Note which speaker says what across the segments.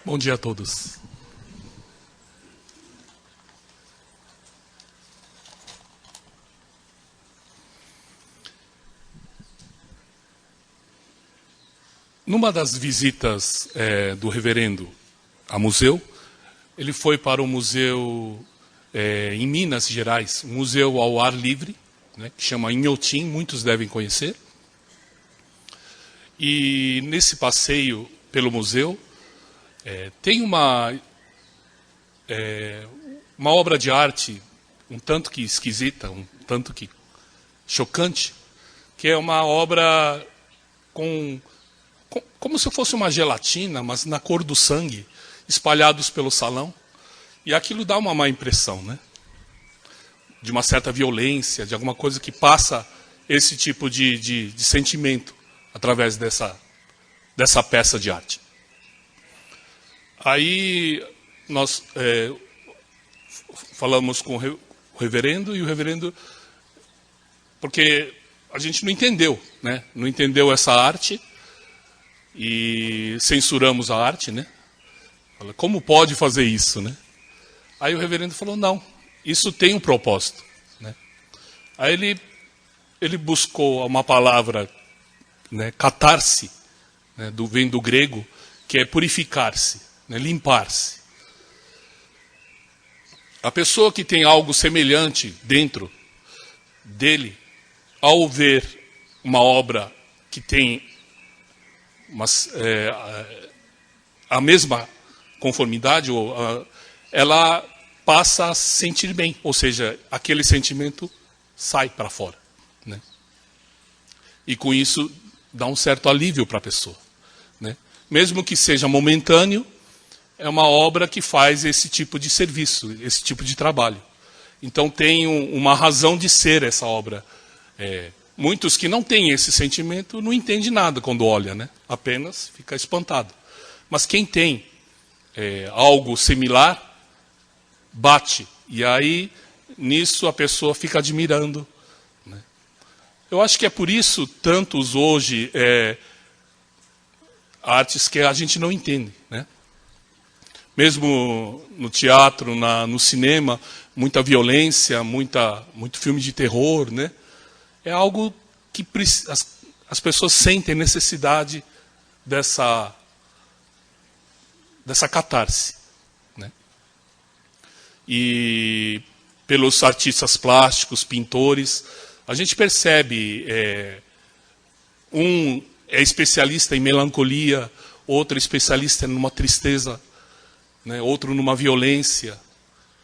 Speaker 1: Bom dia a todos. Numa das visitas do reverendo a museu, ele foi para o museu em Minas Gerais, um museu ao ar livre, né, que chama Inhotim, muitos devem conhecer. E nesse passeio pelo museu, tem uma obra de arte um tanto que esquisita, um tanto que chocante, que é uma obra como se fosse uma gelatina, mas na cor do sangue, espalhados pelo salão. E aquilo dá uma má impressão, né? De uma certa violência, de alguma coisa que passa esse tipo de sentimento através dessa peça de arte. Aí nós falamos com o reverendo, e o reverendo, porque a gente não entendeu, né? Não entendeu essa arte, e censuramos a arte, né? Como pode fazer isso, né? Aí o reverendo falou, não, isso tem um propósito, né? Aí ele buscou uma palavra, né, catarse, né, vem do grego, que é purificar-se, né, limpar-se. A pessoa que tem algo semelhante dentro dele, ao ver uma obra que tem a mesma conformidade, ela passa a se sentir bem, ou seja, aquele sentimento sai para fora, né? E com isso dá um certo alívio para a pessoa, né? Mesmo que seja momentâneo, é uma obra que faz esse tipo de serviço, esse tipo de trabalho. Então tem uma razão de ser essa obra. Muitos que não têm esse sentimento não entendem nada quando olha, né? Apenas fica espantado. Mas quem tem algo similar, bate. E aí, nisso, a pessoa fica admirando, né? Eu acho que é por isso tantos hoje artes que a gente não entende, né? Mesmo no teatro, no cinema, muita violência, muito filme de terror, né? É algo que as pessoas sentem necessidade dessa catarse, né? E pelos artistas plásticos, pintores, a gente percebe, um é especialista em melancolia, outro é especialista numa tristeza, né? Outro numa violência,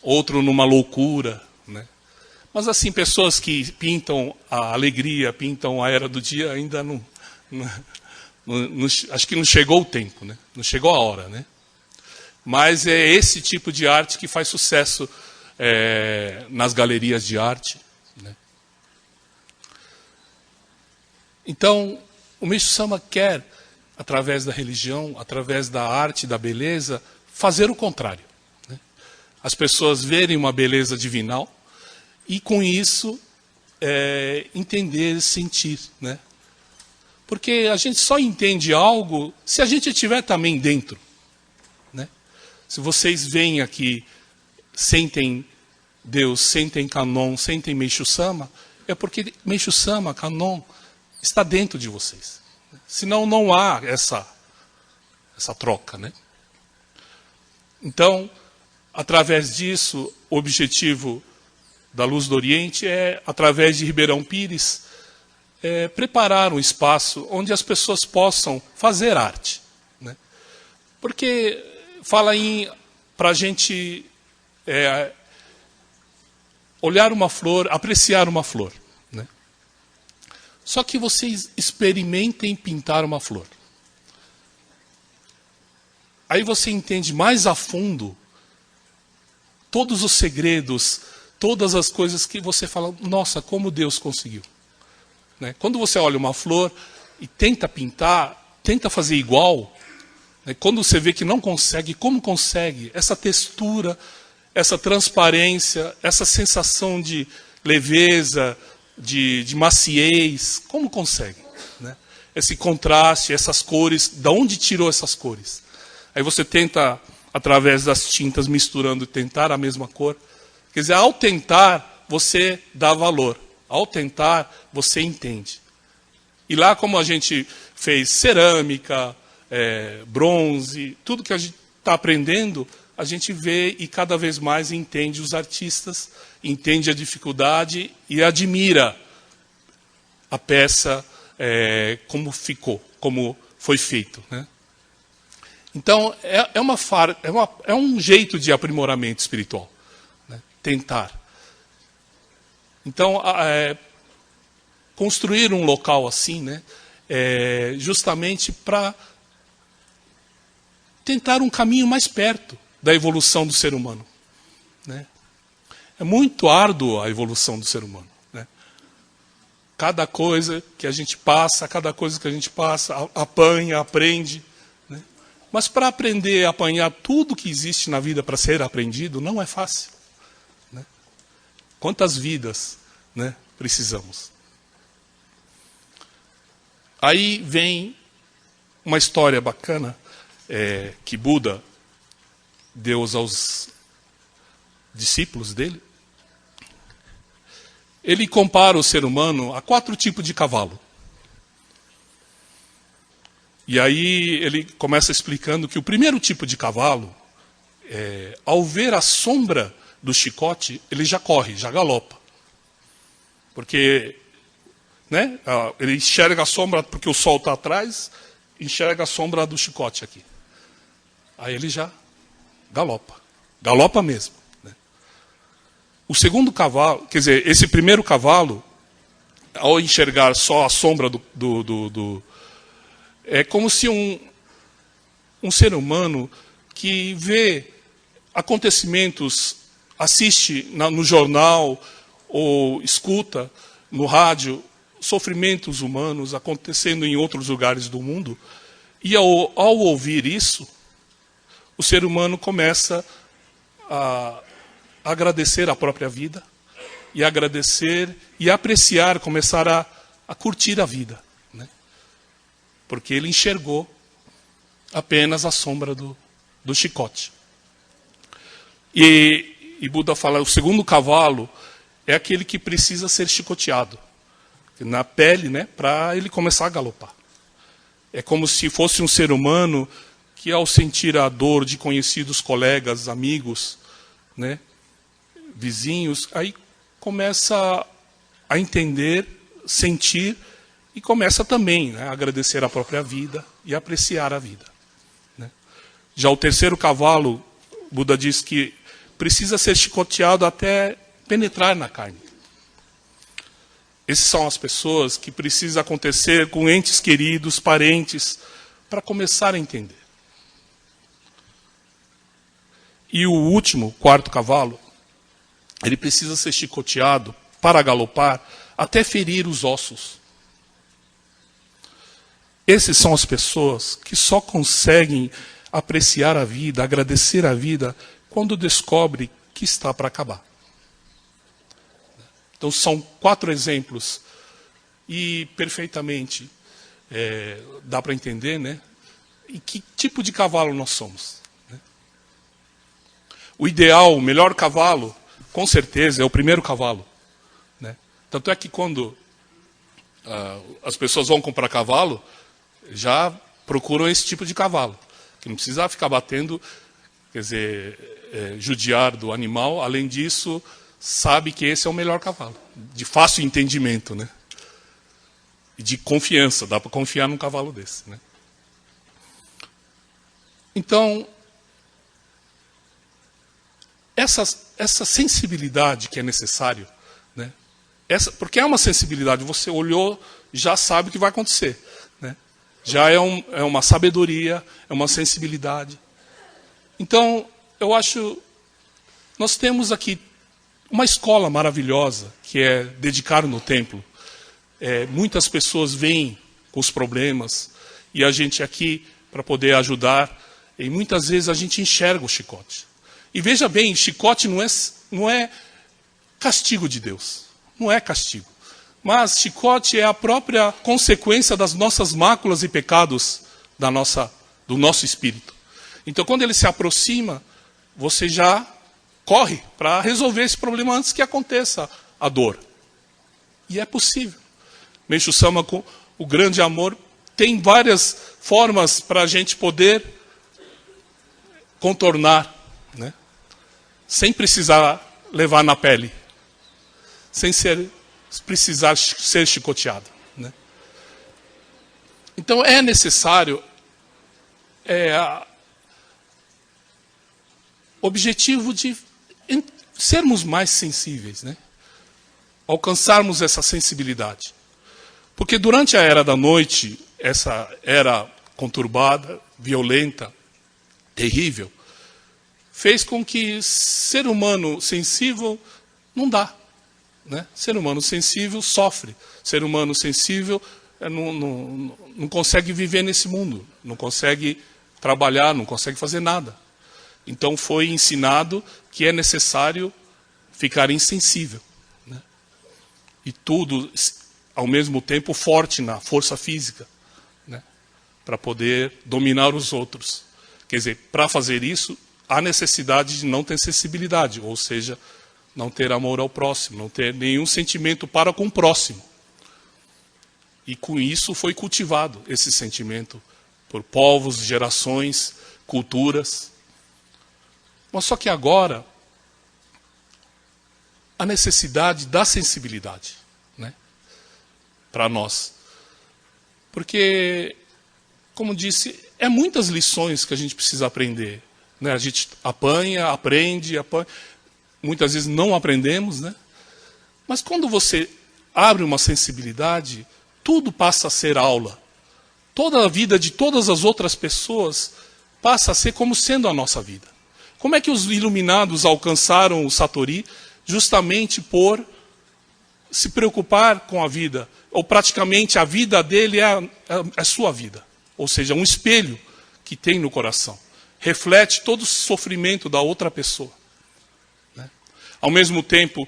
Speaker 1: outro numa loucura, né? Mas assim, pessoas que pintam a alegria, pintam a era do dia, ainda não acho que não chegou o tempo, né? Não chegou a hora, né? Mas é esse tipo de arte que faz sucesso nas galerias de arte, né? Então, o Meixo Sama quer, através da religião, através da arte, da beleza, fazer o contrário, né? As pessoas verem uma beleza divinal, e com isso, entender e sentir, né? Porque a gente só entende algo se a gente estiver também dentro, né? Se vocês vêm aqui, sentem Deus, sentem Kanon, sentem Meixo Sama, é porque Meixo Sama, Kanon, está dentro de vocês. Senão não há essa troca, né? Então, através disso, o objetivo da Luz do Oriente através de Ribeirão Pires, preparar um espaço onde as pessoas possam fazer arte, né? Porque fala para a gente olhar uma flor, apreciar uma flor, né? Só que vocês experimentem pintar uma flor. Aí você entende mais a fundo todos os segredos, todas as coisas que você fala, nossa, como Deus conseguiu, né? Quando você olha uma flor e tenta pintar, tenta fazer igual, né? Quando você vê que não consegue, como consegue? Essa textura, essa transparência, essa sensação de leveza, de maciez, como consegue, né? Esse contraste, essas cores, de onde tirou essas cores? Aí você tenta, através das tintas, misturando, tentar a mesma cor. Quer dizer, ao tentar, você dá valor. Ao tentar, você entende. E lá, como a gente fez cerâmica, bronze, tudo que a gente está aprendendo, a gente vê e cada vez mais entende os artistas, entende a dificuldade e admira a peça como ficou, como foi feito, né? Então, é um jeito de aprimoramento espiritual, né? Tentar. Então, construir um local assim, né, justamente para tentar um caminho mais perto da evolução do ser humano, né? É muito árdua a evolução do ser humano, né? Cada coisa que a gente passa, apanha, aprende, né? Mas para aprender a apanhar tudo que existe na vida para ser aprendido, não é fácil, né? Quantas vidas, né, precisamos? Aí vem uma história bacana que Buda deu aos discípulos dele. Ele compara o ser humano a 4 tipos de cavalo. E aí ele começa explicando que o primeiro tipo de cavalo, ao ver a sombra do chicote, ele já corre, já galopa. Porque, né, ele enxerga a sombra porque o sol está atrás, enxerga a sombra do chicote aqui. Aí ele já galopa. Galopa mesmo, né? O segundo cavalo, quer dizer, esse primeiro cavalo, ao enxergar só a sombra é como se um ser humano que vê acontecimentos, assiste no jornal ou escuta no rádio sofrimentos humanos acontecendo em outros lugares do mundo, e ao ouvir isso, o ser humano começa a agradecer a própria vida, e agradecer e apreciar, começar a curtir a vida, né? Porque ele enxergou apenas a sombra do chicote. E Buda fala, o segundo cavalo é aquele que precisa ser chicoteado na pele, né, para ele começar a galopar. É como se fosse um ser humano que, ao sentir a dor de conhecidos, colegas, amigos, né, vizinhos, aí começa a entender, sentir e começa também, né, a agradecer a própria vida e apreciar a vida, né? Já o terceiro cavalo, Buda diz que precisa ser chicoteado até penetrar na carne. Essas são as pessoas que precisa acontecer com entes queridos, parentes, para começar a entender. E o último, quarto cavalo, ele precisa ser chicoteado para galopar até ferir os ossos. Essas são as pessoas que só conseguem apreciar a vida, agradecer a vida, quando descobre que está para acabar. Então são 4 exemplos e perfeitamente dá para entender, né, em que tipo de cavalo nós somos, né? O ideal, o melhor cavalo, com certeza, é o primeiro cavalo, né? Tanto é que quando as pessoas vão comprar cavalo, já procuram esse tipo de cavalo, que não precisa ficar batendo, quer dizer, judiar do animal. Além disso, sabe que esse é o melhor cavalo, de fácil entendimento, né? E de confiança, dá para confiar num cavalo desse, né? Então, essa sensibilidade que é necessário, né? Porque é uma sensibilidade, você olhou, já sabe o que vai acontecer, né? Já é uma sabedoria, é uma sensibilidade. Então, eu acho, nós temos aqui uma escola maravilhosa, que é Dedicar no Templo. Muitas pessoas vêm com os problemas, e a gente aqui, para poder ajudar, e muitas vezes a gente enxerga o chicote. E veja bem, chicote não é castigo de Deus, não é castigo. Mas chicote é a própria consequência das nossas máculas e pecados do nosso espírito. Então, quando ele se aproxima, você já corre para resolver esse problema antes que aconteça a dor. E é possível. Meishu Sama, com o grande amor, tem várias formas para a gente poder contornar, né? Sem precisar levar na pele, sem precisar ser chicoteado, né? Então é necessário objetivo de sermos mais sensíveis, né? Alcançarmos essa sensibilidade. Porque durante a Era da Noite, essa era conturbada, violenta, terrível, fez com que ser humano sensível não dá, né? Ser humano sensível sofre. Ser humano sensível não consegue viver nesse mundo, não consegue trabalhar, não consegue fazer nada. Então foi ensinado que é necessário ficar insensível, né? E tudo, ao mesmo tempo, forte na força física, né? Para poder dominar os outros. Quer dizer, para fazer isso, há necessidade de não ter sensibilidade, ou seja, não ter amor ao próximo, não ter nenhum sentimento para com o próximo. E com isso foi cultivado esse sentimento por povos, gerações, culturas. Mas só que agora, a necessidade da sensibilidade, né, para nós. Porque, como disse, é muitas lições que a gente precisa aprender, né? A gente aprende, muitas vezes não aprendemos, né? Mas quando você abre uma sensibilidade, tudo passa a ser aula. Toda a vida de todas as outras pessoas passa a ser como sendo a nossa vida. Como é que os iluminados alcançaram o Satori? Justamente por se preocupar com a vida, ou praticamente a vida dele é a sua vida. Ou seja, um espelho que tem no coração. Reflete todo o sofrimento da outra pessoa, né? Ao mesmo tempo,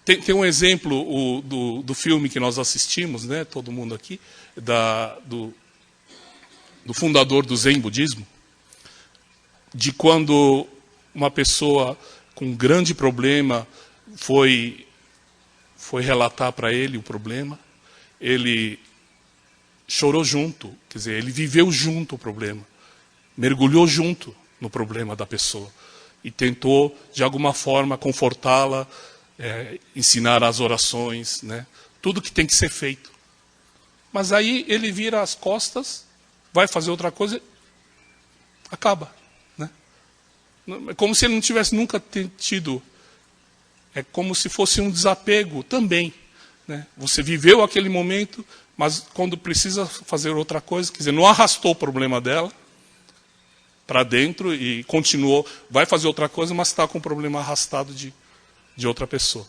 Speaker 1: tem um exemplo do filme que nós assistimos, né, todo mundo aqui, do fundador do Zen Budismo, de quando uma pessoa com um grande problema foi relatar para ele o problema, ele chorou junto, quer dizer, ele viveu junto o problema, mergulhou junto no problema da pessoa e tentou, de alguma forma, confortá-la, ensinar as orações, né? Tudo que tem que ser feito. Mas aí ele vira as costas, vai fazer outra coisa, acaba, né? É como se ele não tivesse nunca tido, é como se fosse um desapego também, né? Você viveu aquele momento, mas quando precisa fazer outra coisa, quer dizer, não arrastou o problema dela para dentro e continuou, vai fazer outra coisa, mas está com o problema arrastado de outra pessoa.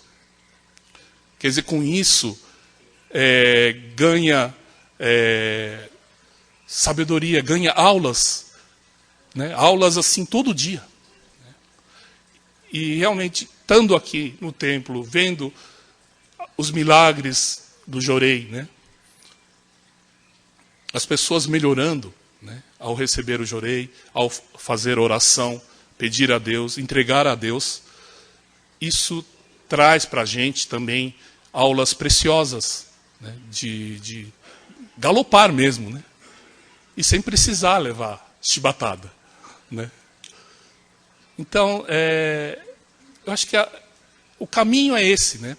Speaker 1: Quer dizer, com isso, ganha sabedoria, ganha aulas, né? Aulas assim todo dia. Né? E realmente, estando aqui no templo, vendo os milagres do Jorei, né? As pessoas melhorando, né, ao receber o Jorei, ao fazer oração, pedir a Deus, entregar a Deus, isso traz para a gente também aulas preciosas, né, de galopar mesmo, né, e sem precisar levar chibatada, né. Então, eu acho que o caminho é esse, né.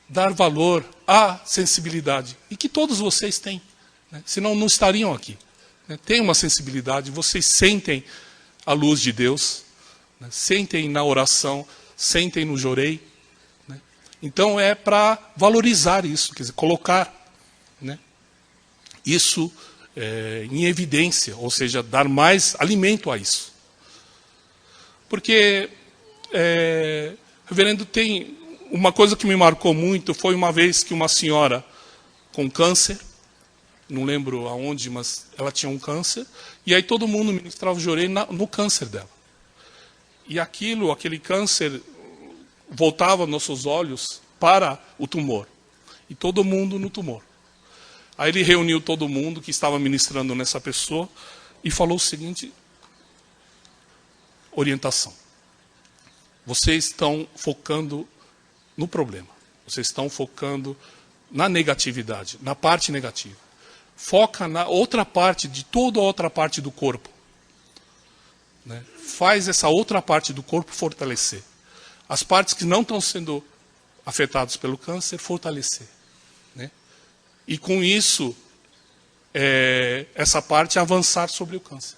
Speaker 1: Dar valor à sensibilidade, e que todos vocês têm, né? Senão não estariam aqui, né? Tem uma sensibilidade, vocês sentem a luz de Deus, né? Sentem na oração, sentem no Jorei, né? Então é para valorizar isso, quer dizer, colocar, né, isso em evidência, ou seja, dar mais alimento a isso. Porque, reverendo, tem uma coisa que me marcou muito, foi uma vez que uma senhora com câncer, não lembro aonde, mas ela tinha um câncer, e aí todo mundo ministrava o Jorei no câncer dela. E aquele câncer voltava nossos olhos para o tumor. E todo mundo no tumor. Aí ele reuniu todo mundo que estava ministrando nessa pessoa e falou o seguinte: orientação. Vocês estão focando no problema. Vocês estão focando na negatividade, na parte negativa. Foca na outra parte, de toda a outra parte do corpo. Né? Faz essa outra parte do corpo fortalecer. As partes que não estão sendo afetadas pelo câncer, fortalecer. Né? E com isso, essa parte avançar sobre o câncer.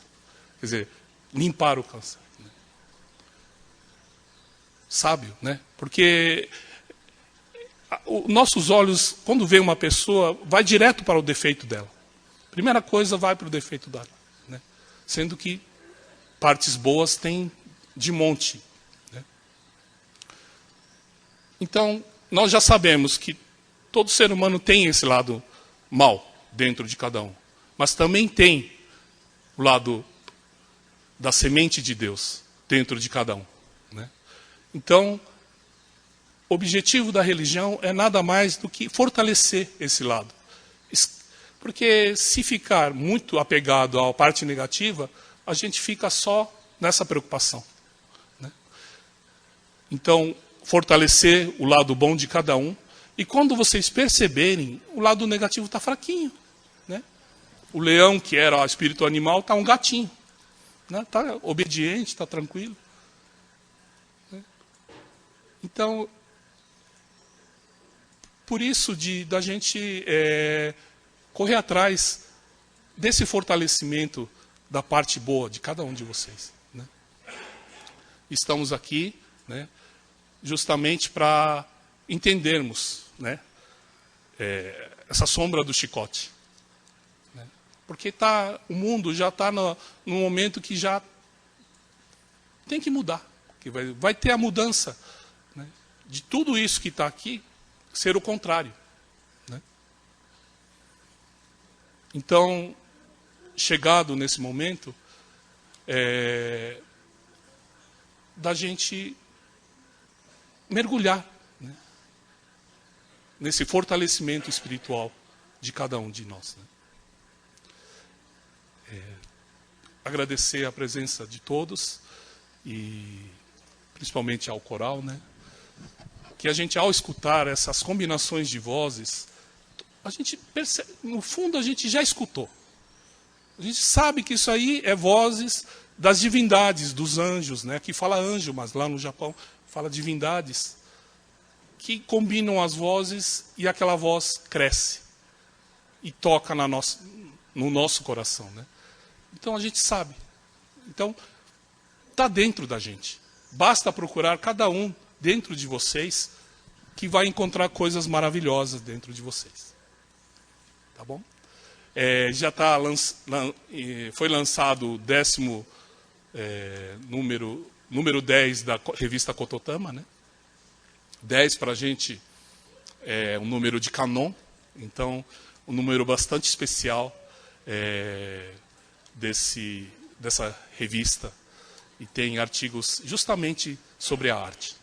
Speaker 1: Quer dizer, limpar o câncer. Né? Sábio, né? Porque nossos olhos, quando vê uma pessoa, vai direto para o defeito dela. Primeira coisa, vai para o defeito dela. Né? Sendo que partes boas tem de monte. Né? Então, nós já sabemos que todo ser humano tem esse lado mal dentro de cada um. Mas também tem o lado da semente de Deus dentro de cada um. Né? Então, o objetivo da religião é nada mais do que fortalecer esse lado. Porque se ficar muito apegado à parte negativa, a gente fica só nessa preocupação. Né? Então, fortalecer o lado bom de cada um. E quando vocês perceberem, o lado negativo está fraquinho. Né? O leão, que era o espírito animal, está um gatinho. Está, né? Obediente, está tranquilo. Né? Então, por isso da gente correr atrás desse fortalecimento da parte boa de cada um de vocês. Né? Estamos aqui, né, justamente para entendermos, né, essa sombra do chicote. Né? Porque o mundo já está no momento que já tem que mudar. Que vai ter a mudança, né, de tudo isso que está aqui ser o contrário. Né? Então, chegado nesse momento, da gente mergulhar, né, nesse fortalecimento espiritual de cada um de nós. Né? Agradecer a presença de todos, e principalmente ao coral, né? Que a gente, ao escutar essas combinações de vozes, a gente percebe, no fundo a gente já escutou. A gente sabe que isso aí é vozes das divindades, dos anjos, né? Aqui fala anjo, mas lá no Japão fala divindades, que combinam as vozes e aquela voz cresce e toca no nosso coração. Né? Então a gente sabe. Então, está dentro da gente. Basta procurar cada um dentro de vocês, que vai encontrar coisas maravilhosas dentro de vocês. Tá bom? Já foi lançado o 10º número 10 da revista Kototama. Né? 10 para a gente é um número de Canon, então um número bastante especial dessa revista, e tem artigos justamente sobre a arte.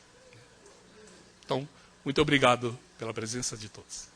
Speaker 1: Então, muito obrigado pela presença de todos.